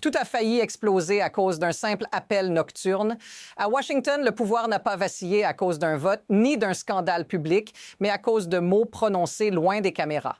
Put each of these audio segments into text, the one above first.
Tout a failli exploser à cause d'un simple appel nocturne. À Washington, le pouvoir n'a pas vacillé à cause d'un vote ni d'un scandale public, mais à cause de mots prononcés loin des caméras.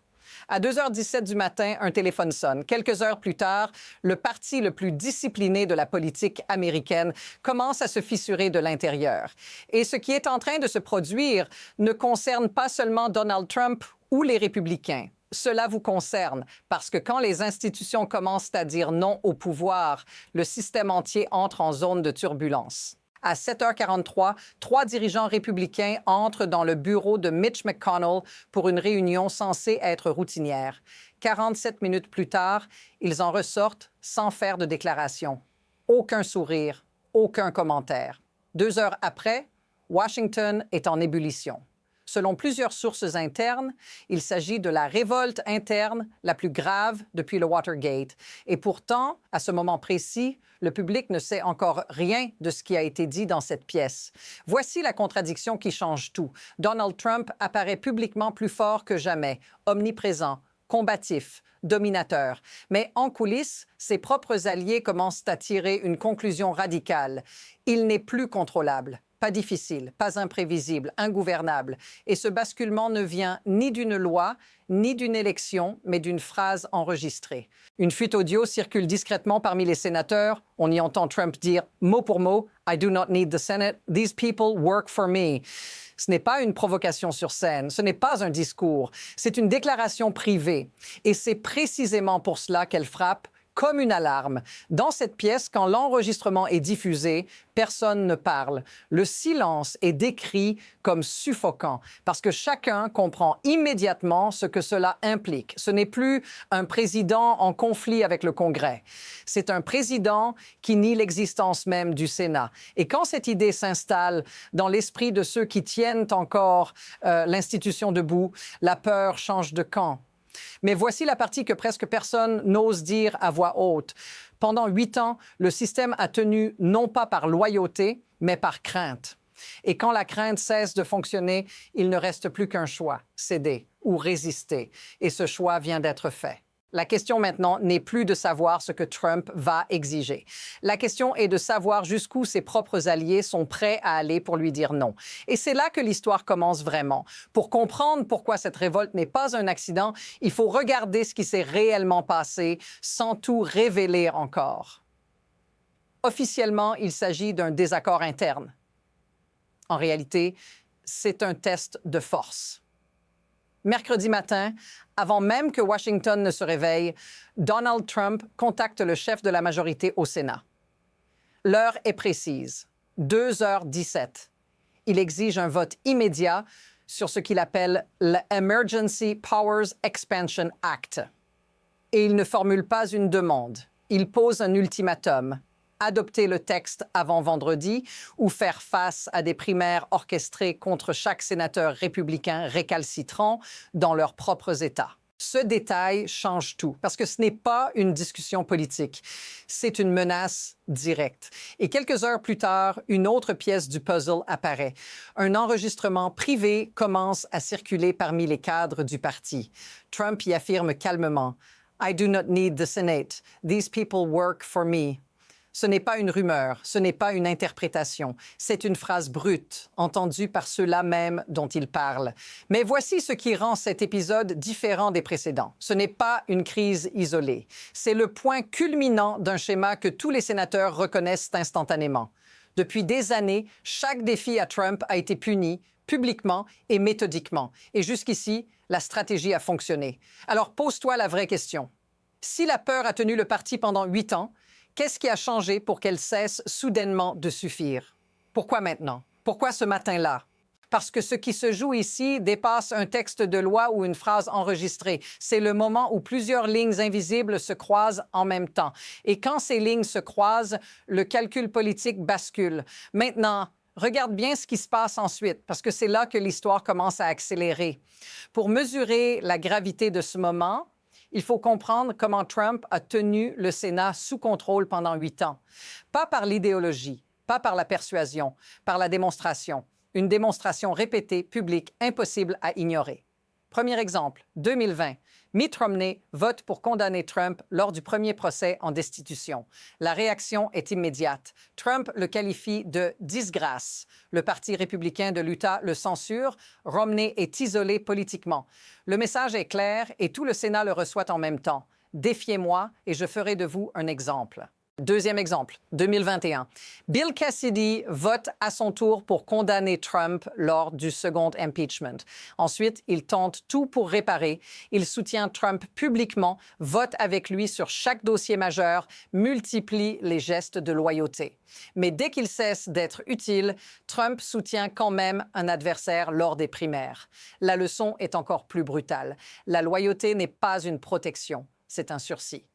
À 2h17 du matin, un téléphone sonne. Quelques heures plus tard, le parti le plus discipliné de la politique américaine commence à se fissurer de l'intérieur. Et ce qui est en train de se produire ne concerne pas seulement Donald Trump ou les républicains. Cela vous concerne parce que quand les institutions commencent à dire non au pouvoir, le système entier entre en zone de turbulence. À 7h43, 3 dirigeants républicains entrent dans le bureau de Mitch McConnell pour une réunion censée être routinière. 47 minutes plus tard, ils en ressortent sans faire de déclaration. Aucun sourire, aucun commentaire. 2 heures après, Washington est en ébullition. Selon plusieurs sources internes, il s'agit de la révolte interne la plus grave depuis le Watergate. Et pourtant, à ce moment précis, le public ne sait encore rien de ce qui a été dit dans cette pièce. Voici la contradiction qui change tout. Donald Trump apparaît publiquement plus fort que jamais, omniprésent, combatif, dominateur. Mais en coulisses, ses propres alliés commencent à tirer une conclusion radicale. Il n'est plus contrôlable. Pas difficile, pas imprévisible, ingouvernable. Et ce basculement ne vient ni d'une loi, ni d'une élection, mais d'une phrase enregistrée. Une fuite audio circule discrètement parmi les sénateurs. On y entend Trump dire mot pour mot « I do not need the Senate. These people work for me ». Ce n'est pas une provocation sur scène, ce n'est pas un discours, c'est une déclaration privée. Et c'est précisément pour cela qu'elle frappe comme une alarme. Dans cette pièce, quand l'enregistrement est diffusé, personne ne parle. Le silence est décrit comme suffocant parce que chacun comprend immédiatement ce que cela implique. Ce n'est plus un président en conflit avec le Congrès. C'est un président qui nie l'existence même du Sénat. Et quand cette idée s'installe dans l'esprit de ceux qui tiennent encore l'institution debout, la peur change de camp. Mais voici la partie que presque personne n'ose dire à voix haute. Pendant 8 ans, le système a tenu non pas par loyauté, mais par crainte. Et quand la crainte cesse de fonctionner, il ne reste plus qu'un choix, céder ou résister. Et ce choix vient d'être fait. La question maintenant n'est plus de savoir ce que Trump va exiger. La question est de savoir jusqu'où ses propres alliés sont prêts à aller pour lui dire non. Et c'est là que l'histoire commence vraiment. Pour comprendre pourquoi cette révolte n'est pas un accident, il faut regarder ce qui s'est réellement passé sans tout révéler encore. Officiellement, il s'agit d'un désaccord interne. En réalité, c'est un test de force. Mercredi matin, avant même que Washington ne se réveille, Donald Trump contacte le chef de la majorité au Sénat. L'heure est précise, 2h17. Il exige un vote immédiat sur ce qu'il appelle l'Emergency Powers Expansion Act. Et il ne formule pas une demande. Il pose un ultimatum. Adopter le texte avant vendredi ou faire face à des primaires orchestrées contre chaque sénateur républicain récalcitrant dans leurs propres États. Ce détail change tout, parce que ce n'est pas une discussion politique, c'est une menace directe. Et quelques heures plus tard, une autre pièce du puzzle apparaît. Un enregistrement privé commence à circuler parmi les cadres du parti. Trump y affirme calmement « I do not need the Senate. These people work for me ». Ce n'est pas une rumeur, ce n'est pas une interprétation, c'est une phrase brute, entendue par ceux-là même dont il parle. Mais voici ce qui rend cet épisode différent des précédents. Ce n'est pas une crise isolée. C'est le point culminant d'un schéma que tous les sénateurs reconnaissent instantanément. Depuis des années, chaque défi à Trump a été puni publiquement et méthodiquement. Et jusqu'ici, la stratégie a fonctionné. Alors pose-toi la vraie question. Si la peur a tenu le parti pendant 8 ans, qu'est-ce qui a changé pour qu'elle cesse soudainement de suffire? Pourquoi maintenant? Pourquoi ce matin-là? Parce que ce qui se joue ici dépasse un texte de loi ou une phrase enregistrée. C'est le moment où plusieurs lignes invisibles se croisent en même temps. Et quand ces lignes se croisent, le calcul politique bascule. Maintenant, regarde bien ce qui se passe ensuite, parce que c'est là que l'histoire commence à accélérer. Pour mesurer la gravité de ce moment, il faut comprendre comment Trump a tenu le Sénat sous contrôle pendant 8 ans. Pas par l'idéologie, pas par la persuasion, par la démonstration. Une démonstration répétée, publique, impossible à ignorer. Premier exemple, 2020. Mitt Romney vote pour condamner Trump lors du premier procès en destitution. La réaction est immédiate. Trump le qualifie de « disgrâce ». Le Parti républicain de l'Utah le censure. Romney est isolé politiquement. Le message est clair et tout le Sénat le reçoit en même temps. Défiez-moi et je ferai de vous un exemple. Deuxième exemple, 2021. Bill Cassidy vote à son tour pour condamner Trump lors du second impeachment. Ensuite, il tente tout pour réparer. Il soutient Trump publiquement, vote avec lui sur chaque dossier majeur, multiplie les gestes de loyauté. Mais dès qu'il cesse d'être utile, Trump soutient quand même un adversaire lors des primaires. La leçon est encore plus brutale. La loyauté n'est pas une protection, c'est un sursis.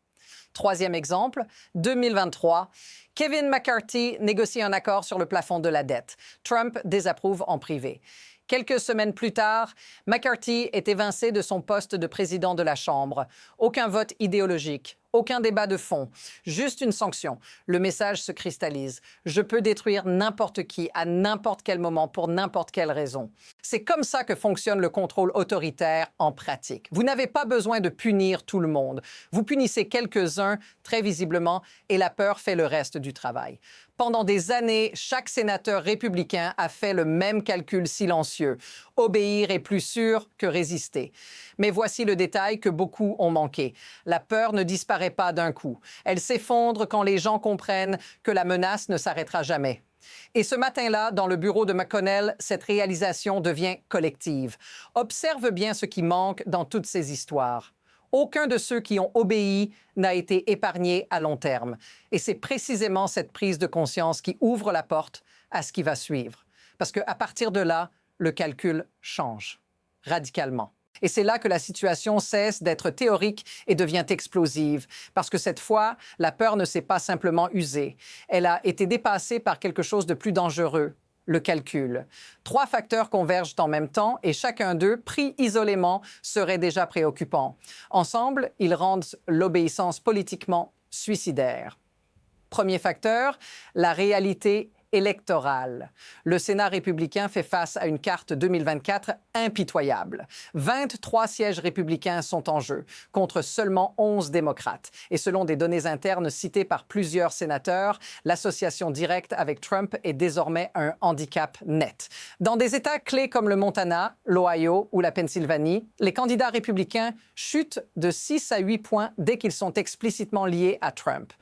Troisième exemple, 2023, Kevin McCarthy négocie un accord sur le plafond de la dette. Trump désapprouve en privé. Quelques semaines plus tard, McCarthy est évincé de son poste de président de la Chambre. Aucun vote idéologique, aucun débat de fond, juste une sanction. Le message se cristallise. Je peux détruire n'importe qui, à n'importe quel moment, pour n'importe quelle raison. C'est comme ça que fonctionne le contrôle autoritaire en pratique. Vous n'avez pas besoin de punir tout le monde. Vous punissez quelques-uns, très visiblement, et la peur fait le reste du travail. Pendant des années, chaque sénateur républicain a fait le même calcul silencieux. Obéir est plus sûr que résister. Mais voici le détail que beaucoup ont manqué. La peur ne disparaît pas d'un coup. Elle s'effondre quand les gens comprennent que la menace ne s'arrêtera jamais. Et ce matin-là, dans le bureau de McConnell, cette réalisation devient collective. Observe bien ce qui manque dans toutes ces histoires. Aucun de ceux qui ont obéi n'a été épargné à long terme. Et c'est précisément cette prise de conscience qui ouvre la porte à ce qui va suivre. Parce qu'à partir de là, le calcul change radicalement. Et c'est là que la situation cesse d'être théorique et devient explosive. Parce que cette fois, la peur ne s'est pas simplement usée. Elle a été dépassée par quelque chose de plus dangereux. Le calcul. 3 facteurs convergent en même temps et chacun d'eux, pris isolément, serait déjà préoccupant. Ensemble, ils rendent l'obéissance politiquement suicidaire. Premier facteur, la réalité électorale. Le Sénat républicain fait face à une carte 2024 impitoyable. 23 sièges républicains sont en jeu, contre seulement 11 démocrates. Et selon des données internes citées par plusieurs sénateurs, l'association directe avec Trump est désormais un handicap net. Dans des États clés comme le Montana, l'Ohio ou la Pennsylvanie, les candidats républicains chutent de 6 à 8 points dès qu'ils sont explicitement liés à Trump.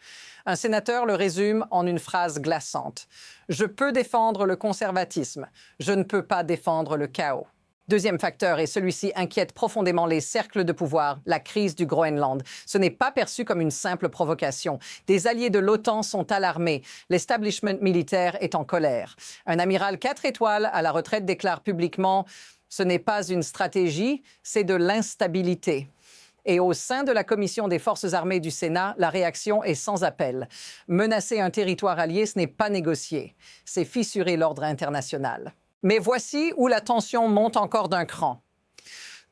Un sénateur le résume en une phrase glaçante. « Je peux défendre le conservatisme, je ne peux pas défendre le chaos. » Deuxième facteur, et celui-ci inquiète profondément les cercles de pouvoir, la crise du Groenland. Ce n'est pas perçu comme une simple provocation. Des alliés de l'OTAN sont alarmés. L'establishment militaire est en colère. Un amiral 4 étoiles à la retraite déclare publiquement « Ce n'est pas une stratégie, c'est de l'instabilité ». Et au sein de la Commission des Forces armées du Sénat, la réaction est sans appel. Menacer un territoire allié, ce n'est pas négocier. C'est fissurer l'ordre international. Mais voici où la tension monte encore d'un cran.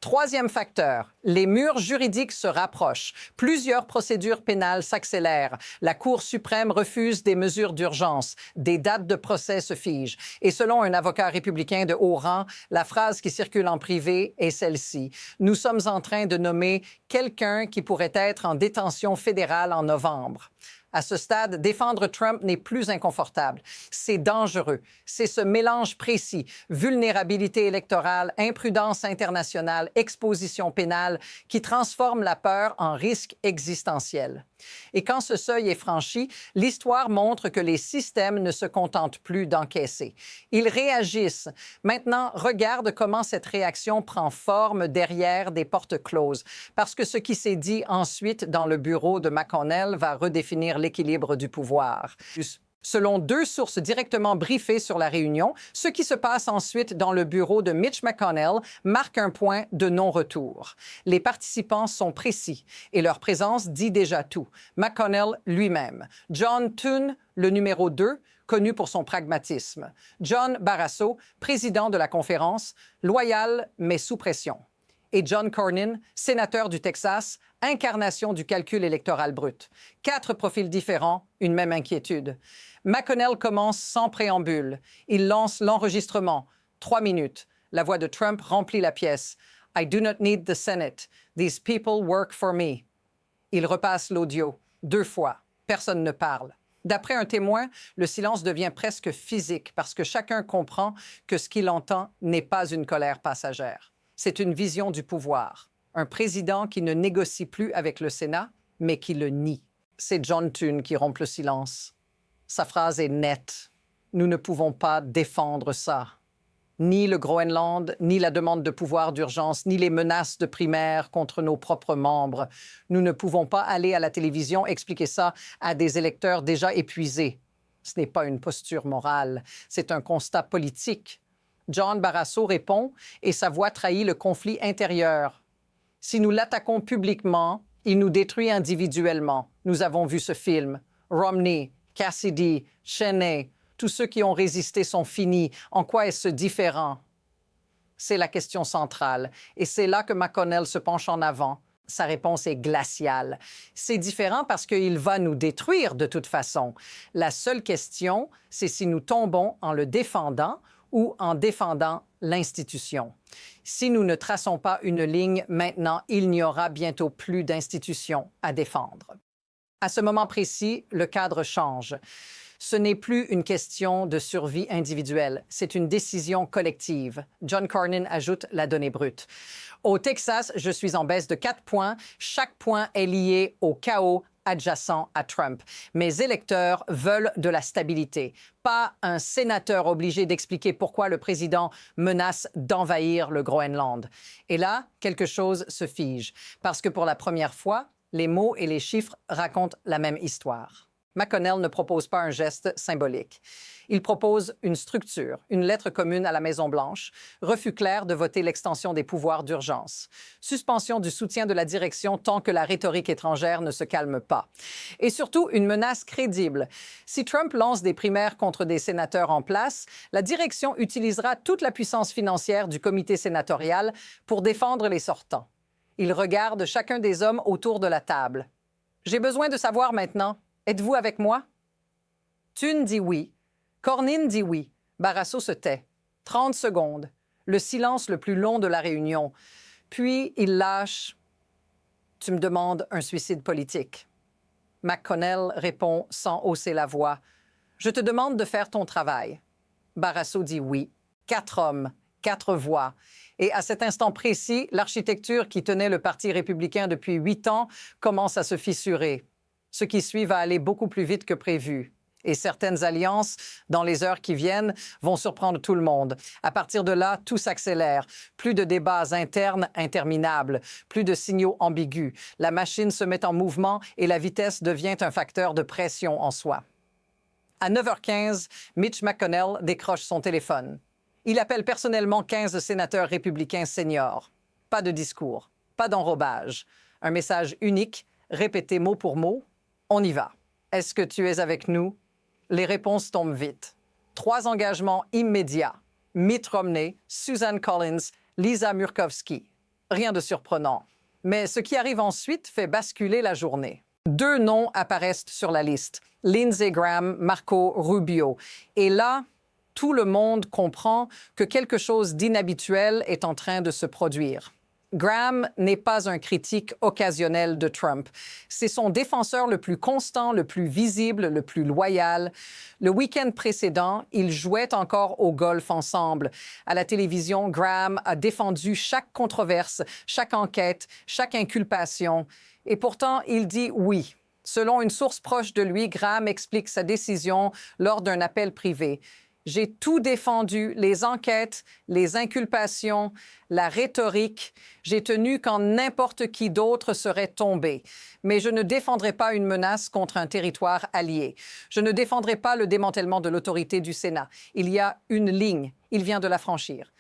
Troisième facteur, les murs juridiques se rapprochent. Plusieurs procédures pénales s'accélèrent. La Cour suprême refuse des mesures d'urgence. Des dates de procès se figent. Et selon un avocat républicain de haut rang, la phrase qui circule en privé est celle-ci. « Nous sommes en train de nommer quelqu'un qui pourrait être en détention fédérale en novembre. » À ce stade, défendre Trump n'est plus inconfortable. C'est dangereux. C'est ce mélange précis, vulnérabilité électorale, imprudence internationale, exposition pénale, qui transforme la peur en risque existentiel. Et quand ce seuil est franchi, l'histoire montre que les systèmes ne se contentent plus d'encaisser. Ils réagissent. Maintenant, regarde comment cette réaction prend forme derrière des portes closes. Parce que ce qui s'est dit ensuite dans le bureau de McConnell va redéfinir l'équilibre du pouvoir. Selon 2 sources directement briefées sur la réunion, ce qui se passe ensuite dans le bureau de Mitch McConnell marque un point de non-retour. Les participants sont précis et leur présence dit déjà tout. McConnell lui-même. John Thune, le numéro 2, connu pour son pragmatisme. John Barrasso, président de la conférence, loyal mais sous pression. Et John Cornyn, sénateur du Texas, incarnation du calcul électoral brut. 4 profils différents, une même inquiétude. McConnell commence sans préambule. Il lance l'enregistrement. 3 minutes. La voix de Trump remplit la pièce. I do not need the Senate. These people work for me. Il repasse l'audio 2 fois. Personne ne parle. D'après un témoin, le silence devient presque physique parce que chacun comprend que ce qu'il entend n'est pas une colère passagère. C'est une vision du pouvoir. Un président qui ne négocie plus avec le Sénat, mais qui le nie. C'est John Thune qui rompt le silence. Sa phrase est nette. Nous ne pouvons pas défendre ça. Ni le Groenland, ni la demande de pouvoir d'urgence, ni les menaces de primaire contre nos propres membres. Nous ne pouvons pas aller à la télévision expliquer ça à des électeurs déjà épuisés. Ce n'est pas une posture morale, c'est un constat politique. John Barrasso répond et sa voix trahit le conflit intérieur. Si nous l'attaquons publiquement, il nous détruit individuellement. Nous avons vu ce film. Romney, Cassidy, Cheney, tous ceux qui ont résisté sont finis. En quoi est-ce différent? C'est la question centrale. Et c'est là que McConnell se penche en avant. Sa réponse est glaciale. C'est différent parce qu'il va nous détruire de toute façon. La seule question, c'est si nous tombons en le défendant ou en défendant l'institution. Si nous ne traçons pas une ligne maintenant, il n'y aura bientôt plus d'institutions à défendre. À ce moment précis, le cadre change. Ce n'est plus une question de survie individuelle, c'est une décision collective. John Cornyn ajoute la donnée brute. Au Texas, je suis en baisse de 4 points. Chaque point est lié au chaos adjacent à Trump. Mes électeurs veulent de la stabilité, pas un sénateur obligé d'expliquer pourquoi le président menace d'envahir le Groenland. Et là, quelque chose se fige, parce que pour la première fois, les mots et les chiffres racontent la même histoire. McConnell ne propose pas un geste symbolique. Il propose une structure, une lettre commune à la Maison-Blanche, refus clair de voter l'extension des pouvoirs d'urgence, suspension du soutien de la direction tant que la rhétorique étrangère ne se calme pas. Et surtout, une menace crédible. Si Trump lance des primaires contre des sénateurs en place, la direction utilisera toute la puissance financière du comité sénatorial pour défendre les sortants. Il regarde chacun des hommes autour de la table. « J'ai besoin de savoir maintenant. Êtes-vous avec moi? » Thune dit oui. Cornyn dit oui. Barrasso se tait. 30 secondes. Le silence le plus long de la réunion. Puis il lâche « Tu me demandes un suicide politique. » McConnell répond sans hausser la voix « Je te demande de faire ton travail. » Barrasso dit oui. 4 hommes, 4 voix. Et à cet instant précis, l'architecture qui tenait le Parti républicain depuis 8 ans commence à se fissurer. Ce qui suit va aller beaucoup plus vite que prévu. Et certaines alliances, dans les heures qui viennent, vont surprendre tout le monde. À partir de là, tout s'accélère. Plus de débats internes interminables, plus de signaux ambigus. La machine se met en mouvement et la vitesse devient un facteur de pression en soi. À 9h15, Mitch McConnell décroche son téléphone. Il appelle personnellement 15 sénateurs républicains seniors. Pas de discours, pas d'enrobage. Un message unique, répété mot pour mot. On y va. Est-ce que tu es avec nous? Les réponses tombent vite. 3 engagements immédiats. Mitt Romney, Susan Collins, Lisa Murkowski. Rien de surprenant. Mais ce qui arrive ensuite fait basculer la journée. 2 noms apparaissent sur la liste. Lindsey Graham, Marco Rubio. Et là, tout le monde comprend que quelque chose d'inhabituel est en train de se produire. Graham n'est pas un critique occasionnel de Trump. C'est son défenseur le plus constant, le plus visible, le plus loyal. Le week-end précédent, ils jouaient encore au golf ensemble. À la télévision, Graham a défendu chaque controverse, chaque enquête, chaque inculpation. Et pourtant, il dit oui. Selon une source proche de lui, Graham explique sa décision lors d'un appel privé. J'ai tout défendu, les enquêtes, les inculpations, la rhétorique. J'ai tenu quand n'importe qui d'autre serait tombé. Mais je ne défendrai pas une menace contre un territoire allié. Je ne défendrai pas le démantèlement de l'autorité du Sénat. Il y a une ligne. Il vient de la franchir.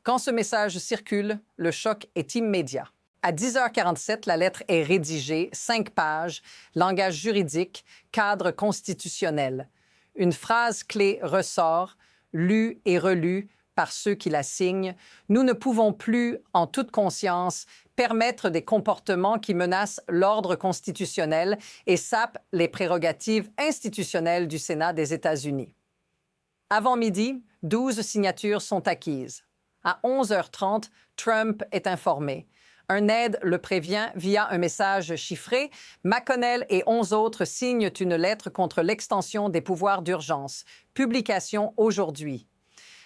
Quand ce message circule, le choc est immédiat. À 10h47, la lettre est rédigée, 5 pages, langage juridique, cadre constitutionnel. Une phrase clé ressort, lue et relue par ceux qui la signent. Nous ne pouvons plus, en toute conscience, permettre des comportements qui menacent l'ordre constitutionnel et sapent les prérogatives institutionnelles du Sénat des États-Unis. Avant midi, 12 signatures sont acquises. À 11h30, Trump est informé. Un aide le prévient via un message chiffré. McConnell et 11 autres signent une lettre contre l'extension des pouvoirs d'urgence. Publication aujourd'hui.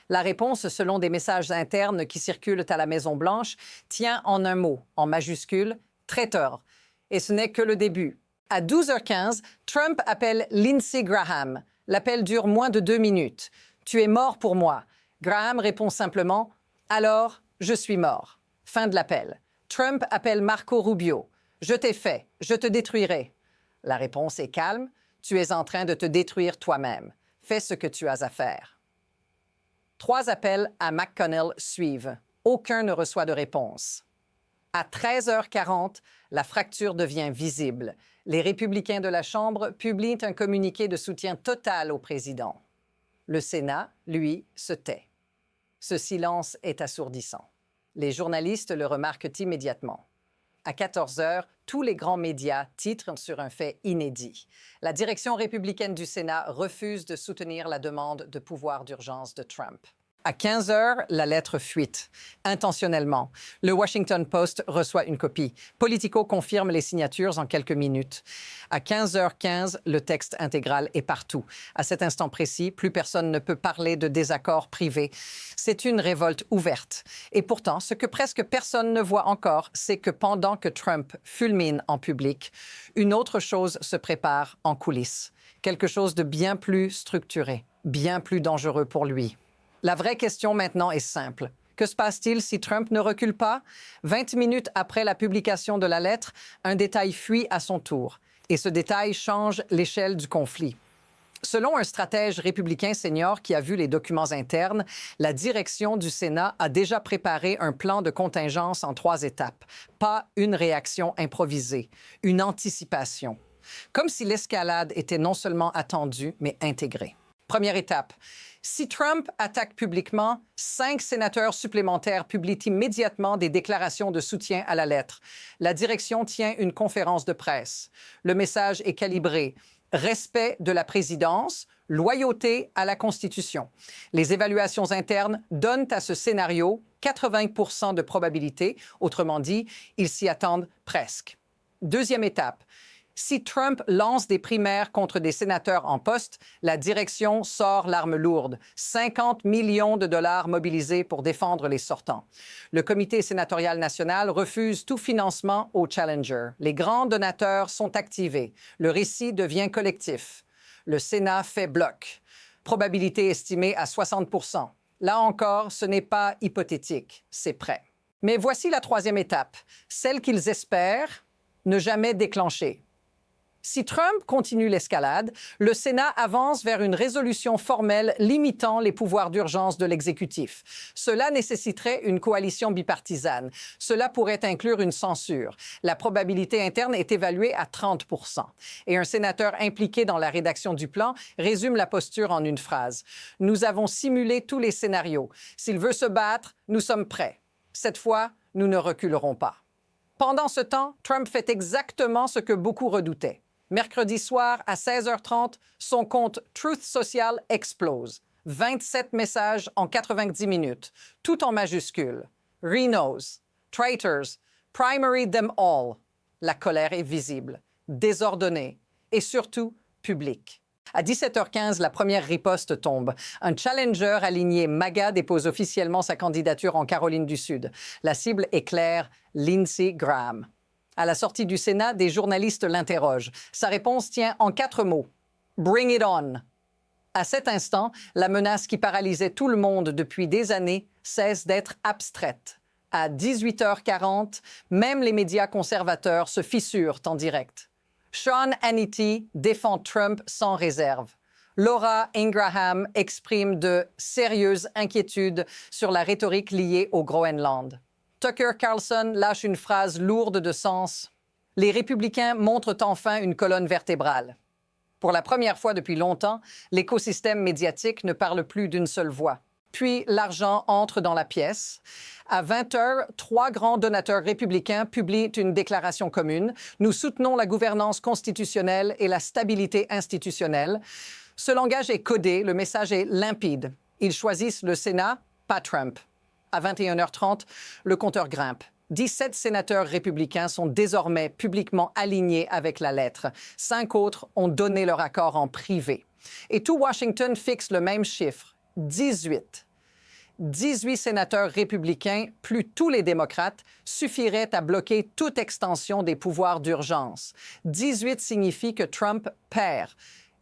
La réponse, selon des messages internes qui circulent à la Maison-Blanche, tient en un mot, en majuscule, traiteur. Et ce n'est que le début. À 12h15, Trump appelle Lindsey Graham. L'appel dure moins de 2 minutes. « Tu es mort pour moi ». Graham répond simplement « Alors, je suis mort ». Fin de l'appel. Trump appelle Marco Rubio. « Je t'ai fait, je te détruirai ». La réponse est calme. « Tu es en train de te détruire toi-même. Fais ce que tu as à faire ». 3 appels à McConnell suivent. Aucun ne reçoit de réponse. À 13h40, la fracture devient visible. Les républicains de la Chambre publient un communiqué de soutien total au président. Le Sénat, lui, se tait. Ce silence est assourdissant. Les journalistes le remarquent immédiatement. À 14h, tous les grands médias titrent sur un fait inédit. La direction républicaine du Sénat refuse de soutenir la demande de pouvoir d'urgence de Trump. À 15h, la lettre fuite, intentionnellement. Le Washington Post reçoit une copie. Politico confirme les signatures en quelques minutes. À 15h15, le texte intégral est partout. À cet instant précis, plus personne ne peut parler de désaccords privés. C'est une révolte ouverte. Et pourtant, ce que presque personne ne voit encore, c'est que pendant que Trump fulmine en public, une autre chose se prépare en coulisses. Quelque chose de bien plus structuré, bien plus dangereux pour lui. La vraie question maintenant est simple. Que se passe-t-il si Trump ne recule pas? 20 minutes après la publication de la lettre, un détail fuit à son tour. Et ce détail change l'échelle du conflit. Selon un stratège républicain senior qui a vu les documents internes, la direction du Sénat a déjà préparé un plan de contingence en 3 étapes. Pas une réaction improvisée, une anticipation. Comme si l'escalade était non seulement attendue, mais intégrée. Première étape. Si Trump attaque publiquement, 5 sénateurs supplémentaires publient immédiatement des déclarations de soutien à la lettre. La direction tient une conférence de presse. Le message est calibré. Respect de la présidence, loyauté à la Constitution. Les évaluations internes donnent à ce scénario 80% de probabilité. Autrement dit, ils s'y attendent presque. Deuxième étape. Si Trump lance des primaires contre des sénateurs en poste, la direction sort l'arme lourde. 50 millions de dollars mobilisés pour défendre les sortants. Le comité sénatorial national refuse tout financement aux challengers. Les grands donateurs sont activés. Le récit devient collectif. Le Sénat fait bloc. Probabilité estimée à 60%. Là encore, ce n'est pas hypothétique, c'est prêt. Mais voici la troisième étape, celle qu'ils espèrent ne jamais déclencher. Si Trump continue l'escalade, le Sénat avance vers une résolution formelle limitant les pouvoirs d'urgence de l'exécutif. Cela nécessiterait une coalition bipartisane. Cela pourrait inclure une censure. La probabilité interne est évaluée à 30%. Et un sénateur impliqué dans la rédaction du plan résume la posture en une phrase. « Nous avons simulé tous les scénarios. S'il veut se battre, nous sommes prêts. Cette fois, nous ne reculerons pas. » Pendant ce temps, Trump fait exactement ce que beaucoup redoutaient. Mercredi soir, à 16h30, son compte Truth Social explose. 27 messages en 90 minutes, tout en majuscules. Rhinos, traitors, primary them all. La colère est visible, désordonnée et surtout publique. À 17h15, la première riposte tombe. Un challenger aligné MAGA dépose officiellement sa candidature en Caroline du Sud. La cible est claire, Lindsey Graham. À la sortie du Sénat, des journalistes l'interrogent. Sa réponse tient en 4 mots. « Bring it on ». À cet instant, la menace qui paralysait tout le monde depuis des années cesse d'être abstraite. À 18h40, même les médias conservateurs se fissurent en direct. Sean Hannity défend Trump sans réserve. Laura Ingraham exprime de sérieuses inquiétudes sur la rhétorique liée au Groenland. Tucker Carlson lâche une phrase lourde de sens. Les républicains montrent enfin une colonne vertébrale. Pour la première fois depuis longtemps, l'écosystème médiatique ne parle plus d'une seule voix. Puis l'argent entre dans la pièce. À 20h, 3 grands donateurs républicains publient une déclaration commune. Nous soutenons la gouvernance constitutionnelle et la stabilité institutionnelle. Ce langage est codé, le message est limpide. Ils choisissent le Sénat, pas Trump. À 21h30, le compteur grimpe. 17 sénateurs républicains sont désormais publiquement alignés avec la lettre. 5 autres ont donné leur accord en privé. Et tout Washington fixe le même chiffre, 18. 18 sénateurs républicains, plus tous les démocrates, suffiraient à bloquer toute extension des pouvoirs d'urgence. 18 signifie que Trump perd.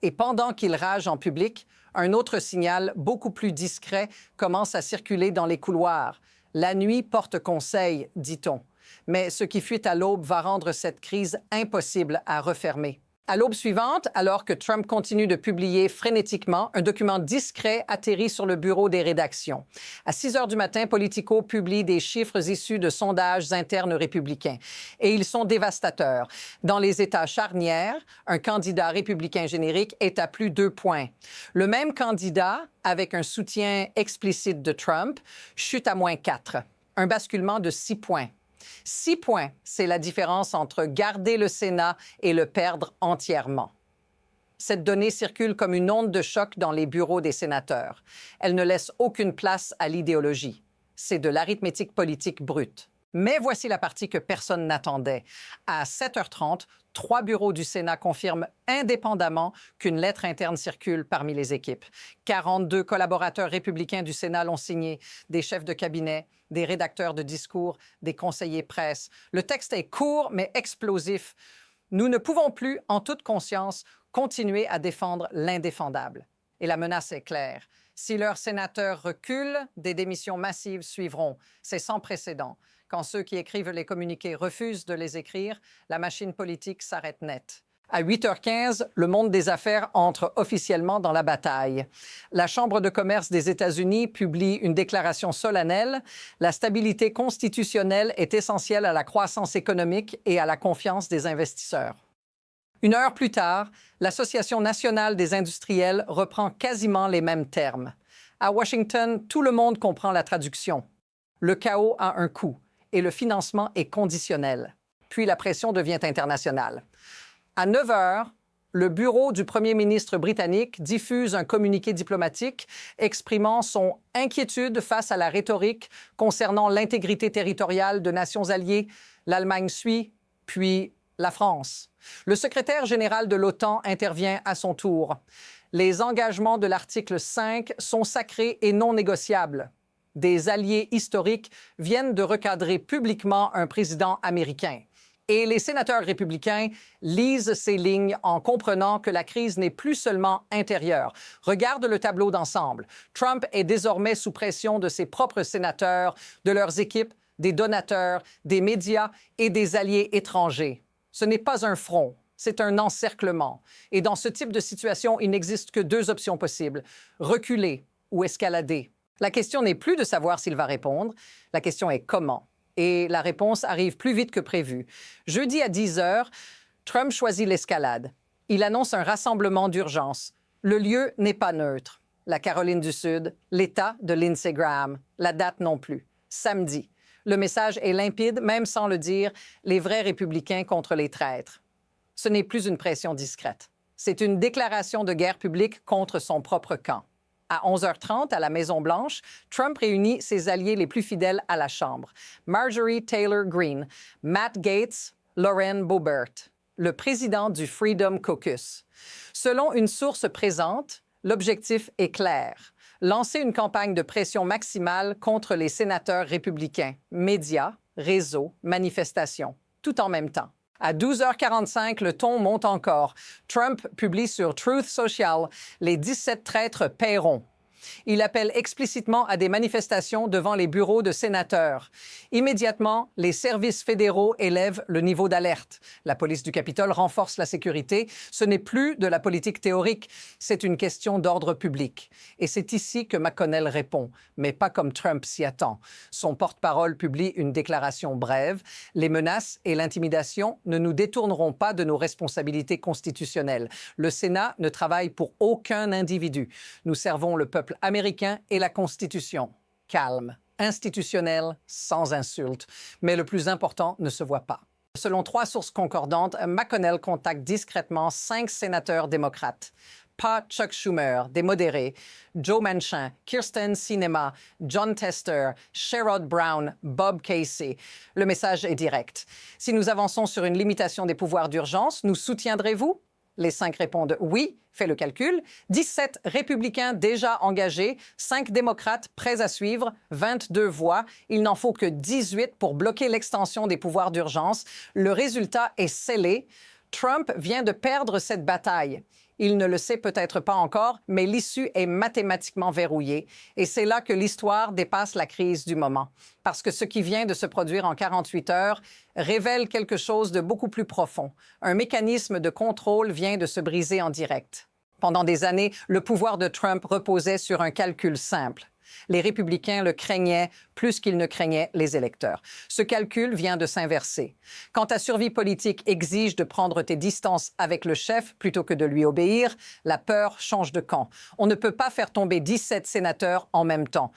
Et pendant qu'il rage en public, un autre signal beaucoup plus discret commence à circuler dans les couloirs. La nuit porte conseil, dit-on. Mais ce qui fuit à l'aube va rendre cette crise impossible à refermer. À l'aube suivante, alors que Trump continue de publier frénétiquement, un document discret atterrit sur le bureau des rédactions. À 6 heures du matin, Politico publie des chiffres issus de sondages internes républicains. Et ils sont dévastateurs. Dans les États charnières, un candidat républicain générique est à plus 2 points. Le même candidat, avec un soutien explicite de Trump, chute à moins 4. Un basculement de 6 points. 6 points, c'est la différence entre garder le Sénat et le perdre entièrement. Cette donnée circule comme une onde de choc dans les bureaux des sénateurs. Elle ne laisse aucune place à l'idéologie. C'est de l'arithmétique politique brute. Mais voici la partie que personne n'attendait. À 7h30, 3 bureaux du Sénat confirment indépendamment qu'une lettre interne circule parmi les équipes. 42 collaborateurs républicains du Sénat l'ont signée, des chefs de cabinet, des rédacteurs de discours, des conseillers presse. Le texte est court mais explosif. Nous ne pouvons plus, en toute conscience, continuer à défendre l'indéfendable. Et la menace est claire. Si leurs sénateurs reculent, des démissions massives suivront. C'est sans précédent. Quand ceux qui écrivent les communiqués refusent de les écrire, la machine politique s'arrête net. À 8h15, le monde des affaires entre officiellement dans la bataille. La Chambre de commerce des États-Unis publie une déclaration solennelle. La stabilité constitutionnelle est essentielle à la croissance économique et à la confiance des investisseurs. Une heure plus tard, l'Association nationale des industriels reprend quasiment les mêmes termes. À Washington, tout le monde comprend la traduction. Le chaos a un coût et le financement est conditionnel. Puis la pression devient internationale. À 9 heures, le bureau du premier ministre britannique diffuse un communiqué diplomatique exprimant son inquiétude face à la rhétorique concernant l'intégrité territoriale de nations alliées. L'Allemagne suit, puis la France. Le secrétaire général de l'OTAN intervient à son tour. Les engagements de l'article 5 sont sacrés et non négociables. Des alliés historiques viennent de recadrer publiquement un président américain. Et les sénateurs républicains lisent ces lignes en comprenant que la crise n'est plus seulement intérieure. Regarde le tableau d'ensemble. Trump est désormais sous pression de ses propres sénateurs, de leurs équipes, des donateurs, des médias et des alliés étrangers. Ce n'est pas un front, c'est un encerclement. Et dans ce type de situation, il n'existe que 2 options possibles, reculer ou escalader. La question n'est plus de savoir s'il va répondre, la question est comment. Et la réponse arrive plus vite que prévu. Jeudi à 10 heures, Trump choisit l'escalade. Il annonce un rassemblement d'urgence. Le lieu n'est pas neutre. La Caroline du Sud, l'État de Lindsey Graham, la date non plus. Samedi. Le message est limpide, même sans le dire, les vrais républicains contre les traîtres. Ce n'est plus une pression discrète. C'est une déclaration de guerre publique contre son propre camp. À 11h30, à la Maison-Blanche, Trump réunit ses alliés les plus fidèles à la Chambre. Marjorie Taylor Greene, Matt Gaetz, Lauren Boebert, le président du Freedom Caucus. Selon une source présente, l'objectif est clair. Lancer une campagne de pression maximale contre les sénateurs républicains, médias, réseaux, manifestations, tout en même temps. À 12h45, le ton monte encore. Trump publie sur Truth Social « Les 17 traîtres paieront ». Il appelle explicitement à des manifestations devant les bureaux de sénateurs. Immédiatement, les services fédéraux élèvent le niveau d'alerte. La police du Capitole renforce la sécurité. Ce n'est plus de la politique théorique, c'est une question d'ordre public. Et c'est ici que McConnell répond, mais pas comme Trump s'y attend. Son porte-parole publie une déclaration brève. Les menaces et l'intimidation ne nous détourneront pas de nos responsabilités constitutionnelles. Le Sénat ne travaille pour aucun individu. Nous servons le peuple américain et la Constitution. Calme, institutionnel, sans insulte. Mais le plus important ne se voit pas. Selon 3 sources concordantes, McConnell contacte discrètement 5 sénateurs démocrates. Pas Chuck Schumer, des modérés, Joe Manchin, Kirsten Sinema, John Tester, Sherrod Brown, Bob Casey. Le message est direct. Si nous avançons sur une limitation des pouvoirs d'urgence, nous soutiendrez-vous? Les 5 répondent oui. Fais le calcul. 17 républicains déjà engagés, 5 démocrates prêts à suivre, 22 voix. Il n'en faut que 18 pour bloquer l'extension des pouvoirs d'urgence. Le résultat est scellé. Trump vient de perdre cette bataille. Il ne le sait peut-être pas encore, mais l'issue est mathématiquement verrouillée. Et c'est là que l'histoire dépasse la crise du moment. Parce que ce qui vient de se produire en 48 heures révèle quelque chose de beaucoup plus profond. Un mécanisme de contrôle vient de se briser en direct. Pendant des années, le pouvoir de Trump reposait sur un calcul simple. Les républicains le craignaient plus qu'ils ne craignaient les électeurs. Ce calcul vient de s'inverser. Quand ta survie politique exige de prendre tes distances avec le chef plutôt que de lui obéir, la peur change de camp. On ne peut pas faire tomber 17 sénateurs en même temps.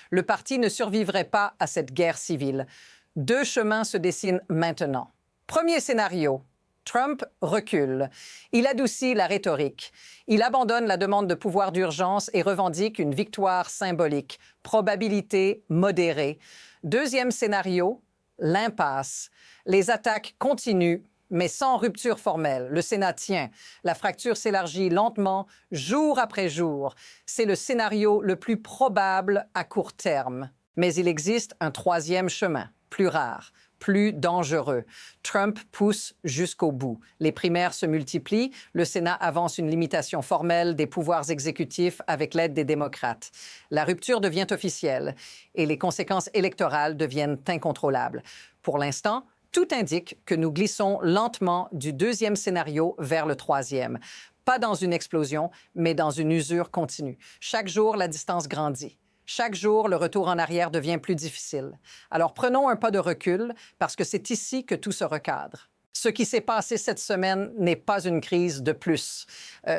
Le parti ne survivrait pas à cette guerre civile. 2 chemins se dessinent maintenant. Premier scénario. Trump recule. Il adoucit la rhétorique. Il abandonne la demande de pouvoir d'urgence et revendique une victoire symbolique. Probabilité modérée. Deuxième scénario, l'impasse. Les attaques continuent, mais sans rupture formelle. Le Sénat tient. La fracture s'élargit lentement, jour après jour. C'est le scénario le plus probable à court terme. Mais il existe un troisième chemin, plus rare, plus dangereux. Trump pousse jusqu'au bout. Les primaires se multiplient. Le Sénat avance une limitation formelle des pouvoirs exécutifs avec l'aide des démocrates. La rupture devient officielle et les conséquences électorales deviennent incontrôlables. Pour l'instant, tout indique que nous glissons lentement du deuxième scénario vers le troisième. Pas dans une explosion, mais dans une usure continue. Chaque jour, la distance grandit. Chaque jour, le retour en arrière devient plus difficile. Alors prenons un pas de recul parce que c'est ici que tout se recadre. Ce qui s'est passé cette semaine n'est pas une crise de plus.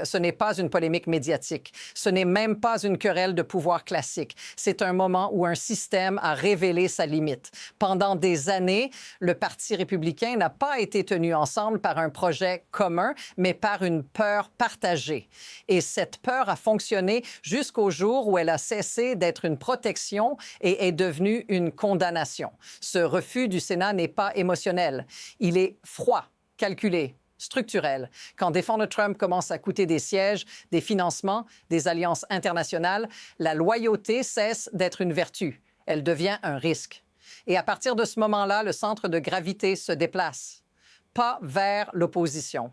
Ce n'est pas une polémique médiatique. Ce n'est même pas une querelle de pouvoir classique. C'est un moment où un système a révélé sa limite. Pendant des années, le Parti républicain n'a pas été tenu ensemble par un projet commun, mais par une peur partagée. Et cette peur a fonctionné jusqu'au jour où elle a cessé d'être une protection et est devenue une condamnation. Ce refus du Sénat n'est pas émotionnel. Il est froid, calculé, structurel. Quand défendre Trump commence à coûter des sièges, des financements, des alliances internationales, la loyauté cesse d'être une vertu. Elle devient un risque. Et à partir de ce moment-là, le centre de gravité se déplace. Pas vers l'opposition,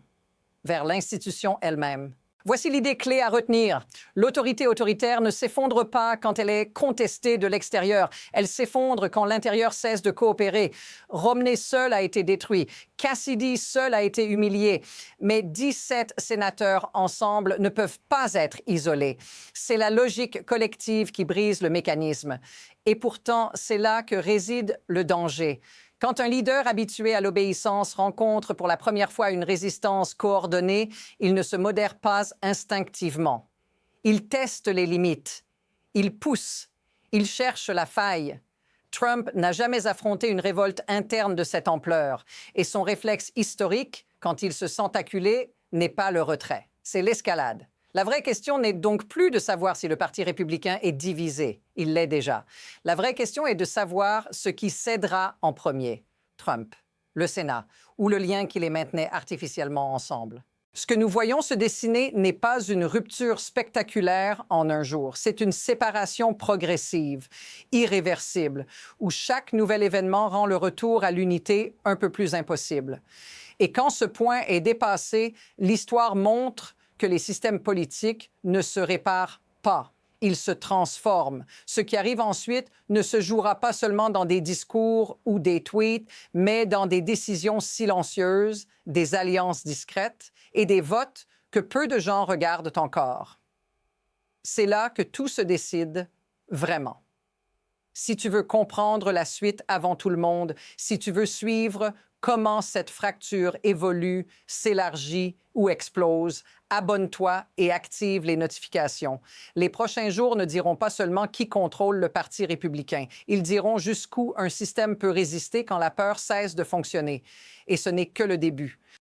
vers l'institution elle-même. Voici l'idée clé à retenir. L'autorité autoritaire ne s'effondre pas quand elle est contestée de l'extérieur. Elle s'effondre quand l'intérieur cesse de coopérer. Romney seul a été détruit. Cassidy seul a été humilié. Mais 17 sénateurs ensemble ne peuvent pas être isolés. C'est la logique collective qui brise le mécanisme. Et pourtant, c'est là que réside le danger. Quand un leader habitué à l'obéissance rencontre pour la première fois une résistance coordonnée, il ne se modère pas instinctivement. Il teste les limites. Il pousse. Il cherche la faille. Trump n'a jamais affronté une révolte interne de cette ampleur. Et son réflexe historique, quand il se sent acculé, n'est pas le retrait. C'est l'escalade. La vraie question n'est donc plus de savoir si le Parti républicain est divisé. Il l'est déjà. La vraie question est de savoir ce qui cédera en premier. Trump, le Sénat, ou le lien qui les maintenait artificiellement ensemble. Ce que nous voyons se dessiner n'est pas une rupture spectaculaire en un jour. C'est une séparation progressive, irréversible, où chaque nouvel événement rend le retour à l'unité un peu plus impossible. Et quand ce point est dépassé, l'histoire montre que les systèmes politiques ne se réparent pas. Ils se transforment. Ce qui arrive ensuite ne se jouera pas seulement dans des discours ou des tweets, mais dans des décisions silencieuses, des alliances discrètes et des votes que peu de gens regardent encore. C'est là que tout se décide vraiment. Si tu veux comprendre la suite avant tout le monde, si tu veux suivre comment cette fracture évolue, s'élargit ou explose, abonne-toi et active les notifications. Les prochains jours ne diront pas seulement qui contrôle le Parti républicain. Ils diront jusqu'où un système peut résister quand la peur cesse de fonctionner. Et ce n'est que le début.